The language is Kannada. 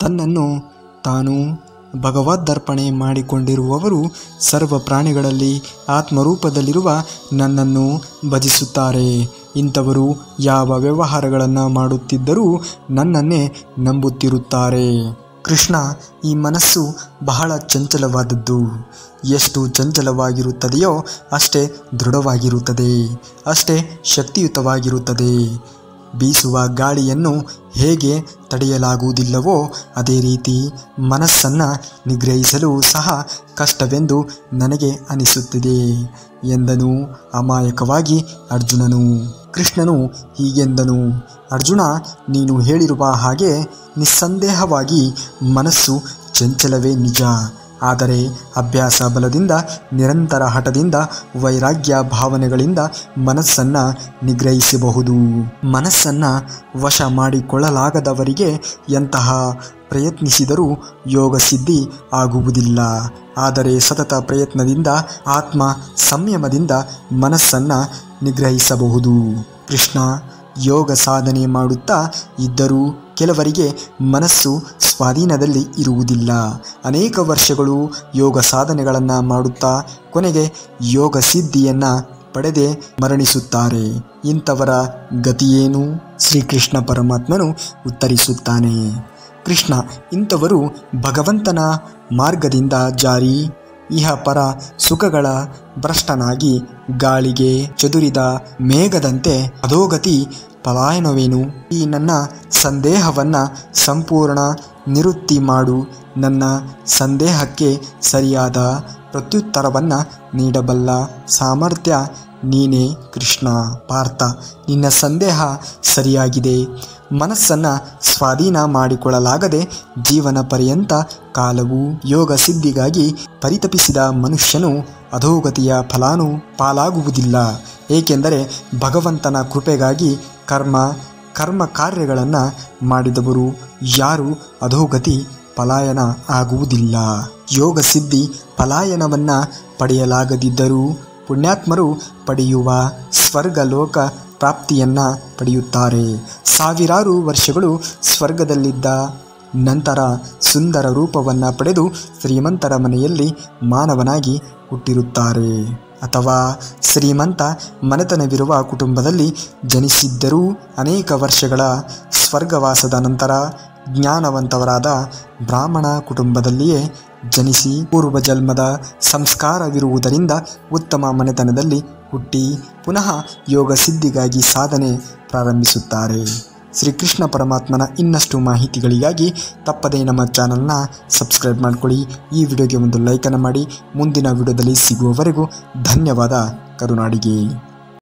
ತನ್ನನ್ನು ತಾನು ಭಗವದರ್ಪಣೆ ಮಾಡಿಕೊಂಡಿರುವವರು ಸರ್ವ ಪ್ರಾಣಿಗಳಲ್ಲಿ ಆತ್ಮರೂಪದಲ್ಲಿರುವ ನನ್ನನ್ನು ಭಜಿಸುತ್ತಾರೆ. ಇಂಥವರು ಯಾವ ವ್ಯವಹಾರಗಳನ್ನು ಮಾಡುತ್ತಿದ್ದರೂ ನನ್ನನ್ನೇ ನಂಬುತ್ತಿರುತ್ತಾರೆ. ಕೃಷ್ಣ, ಈ ಮನಸ್ಸು ಬಹಳ ಚಂಚಲವಾದದ್ದು. ಎಷ್ಟು ಚಂಚಲವಾಗಿರುತ್ತದೆಯೋ ಅಷ್ಟೇ ದೃಢವಾಗಿರುತ್ತದೆ, ಅಷ್ಟೇ ಶಕ್ತಿಯುತವಾಗಿರುತ್ತದೆ. ಬೀಸುವ ಗಾಳಿಯನ್ನು ಹೇಗೆ ತಡೆಯಲಾಗುವುದಿಲ್ಲವೋ ಅದೇ ರೀತಿ ಮನಸ್ಸನ್ನು ನಿಗ್ರಹಿಸಲು ಸಹ ಕಷ್ಟವೆಂದು ನನಗೆ ಅನಿಸುತ್ತಿದೆ ಎಂದನು ಅಮಾಯಕವಾಗಿ ಅರ್ಜುನನು. ಕೃಷ್ಣನು ಹೀಗೆಂದನು, ಅರ್ಜುನ, ನೀನು ಹೇಳಿರುವ ಹಾಗೆ ನಿಸ್ಸಂದೇಹವಾಗಿ ಮನಸ್ಸು ಚಂಚಲವೇ ನಿಜ. ಆದರೆ ಅಭ್ಯಾಸ ಬಲದಿಂದ, ನಿರಂತರ ಹಠದಿಂದ, ವೈರಾಗ್ಯ ಭಾವನೆಗಳಿಂದ ಮನಸ್ಸನ್ನು ನಿಗ್ರಹಿಸಬಹುದು. ಮನಸ್ಸನ್ನು ವಶ ಮಾಡಿಕೊಳ್ಳಲಾಗದವರಿಗೆ ಎಂತಹ ಪ್ರಯತ್ನಿಸಿದರೂ ಯೋಗ ಸಿದ್ಧಿ ಆಗುವುದಿಲ್ಲ. ಆದರೆ ಸತತ ಪ್ರಯತ್ನದಿಂದ, ಆತ್ಮ ಸಂಯಮದಿಂದ ಮನಸ್ಸನ್ನು ನಿಗ್ರಹಿಸಬಹುದು. ಕೃಷ್ಣ, ಯೋಗ ಸಾಧನೆ ಮಾಡುತ್ತಾ ಇದ್ದರೂ ಕೆಲವರಿಗೆ ಮನಸ್ಸು ಸ್ವಾಧೀನದಲ್ಲಿ ಇರುವುದಿಲ್ಲ. ಅನೇಕ ವರ್ಷಗಳು ಯೋಗ ಸಾಧನೆಗಳನ್ನು ಮಾಡುತ್ತಾ ಕೊನೆಗೆ ಯೋಗ ಸಿದ್ಧಿಯನ್ನು ಪಡೆದೇ ಮರಣಿಸುತ್ತಾರೆ. ಇಂಥವರ ಗತಿಯೇನು? ಶ್ರೀಕೃಷ್ಣ ಪರಮಾತ್ಮನು ಉತ್ತರಿಸುತ್ತಾನೆ. ಕೃಷ್ಣ, ಇಂಥವರು ಭಗವಂತನ ಮಾರ್ಗದಿಂದ ಜಾರಿ ಇಹಪರ ಸುಖಗಳ ಭ್ರಷ್ಟನಾಗಿ ಗಾಳಿಗೆ ಚದುರಿದ ಮೇಘದಂತೆ ಅಧೋಗತಿ ಪಲಾಯನವೇನು? ಈ ನನ್ನ ಸಂದೇಹವನ್ನು ಸಂಪೂರ್ಣ ನಿವೃತ್ತಿ ಮಾಡು. ನನ್ನ ಸಂದೇಹಕ್ಕೆ ಸರಿಯಾದ ಪ್ರತ್ಯುತ್ತರವನ್ನು ನೀಡಬಲ್ಲ ಸಾಮರ್ಥ್ಯ ನೀನೇ ಕೃಷ್ಣ. ಪಾರ್ಥ, ನಿನ್ನ ಸಂದೇಹ ಸರಿಯಾಗಿದೆ. ಮನಸ್ಸನ್ನು ಸ್ವಾಧೀನ ಮಾಡಿಕೊಳ್ಳಲಾಗದೆ ಜೀವನ ಪರ್ಯಂತ ಕಾಲವು ಯೋಗ ಸಿದ್ಧಿಗಾಗಿ ಪರಿತಪಿಸಿದ ಮನುಷ್ಯನು ಅಧೋಗತಿಯ ಪಾಲಾಗುವುದಿಲ್ಲ. ಏಕೆಂದರೆ ಭಗವಂತನ ಕೃಪೆಗಾಗಿ ಕರ್ಮ ಕಾರ್ಯಗಳನ್ನು ಮಾಡಿದವರು ಯಾರೂ ಅಧೋಗತಿ ಪಲಾಯನ ಆಗುವುದಿಲ್ಲ. ಯೋಗ ಸಿದ್ಧಿ ಪಲಾಯನವನ್ನು ಪಡೆಯಲಾಗದಿದ್ದರೂ ಪುಣ್ಯಾತ್ಮರು ಪಡೆಯುವ ಸ್ವರ್ಗಲೋಕ ಪ್ರಾಪ್ತಿಯನ್ನು ಪಡೆಯುತ್ತಾರೆ. ಸಾವಿರಾರು ವರ್ಷಗಳು ಸ್ವರ್ಗದಲ್ಲಿದ್ದ ನಂತರ ಸುಂದರ ರೂಪವನ್ನು ಪಡೆದು ಶ್ರೀಮಂತರ ಮನೆಯಲ್ಲಿ ಮಾನವನಾಗಿ ಹುಟ್ಟಿರುತ್ತಾರೆ. ಅಥವಾ ಶ್ರೀಮಂತ ಮನೆತನವಿರುವ ಕುಟುಂಬದಲ್ಲಿ ಜನಿಸಿದ್ದರೂ ಅನೇಕ ವರ್ಷಗಳ ಸ್ವರ್ಗವಾಸದ ನಂತರ ಜ್ಞಾನವಂತವರಾದ ಬ್ರಾಹ್ಮಣ ಕುಟುಂಬದಲ್ಲಿಯೇ ಜನಿಸಿ ಪೂರ್ವಜನ್ಮದ ಸಂಸ್ಕಾರವಿರುವುದರಿಂದ ಉತ್ತಮ ಮನೆತನದಲ್ಲಿ ಹುಟ್ಟಿ ಪುನಃ ಯೋಗ ಸಿದ್ಧಿಗಾಗಿ ಸಾಧನೆ ಪ್ರಾರಂಭಿಸುತ್ತಾರೆ. ಶ್ರೀಕೃಷ್ಣ ಪರಮಾತ್ಮನ ಇನ್ನಷ್ಟು ಮಾಹಿತಿಗಳಿಗಾಗಿ ತಪ್ಪದೇ ನಮ್ಮ ಚಾನಲ್ನ ಸಬ್ಸ್ಕ್ರೈಬ್ ಮಾಡಿಕೊಳ್ಳಿ. ಈ ವಿಡಿಯೋಗೆ ಒಂದು ಲೈಕನ್ನು ಮಾಡಿ. ಮುಂದಿನ ವಿಡಿಯೋದಲ್ಲಿ ಸಿಗುವವರೆಗೂ ಧನ್ಯವಾದ. ಕರುನಾಡಿಗೆ.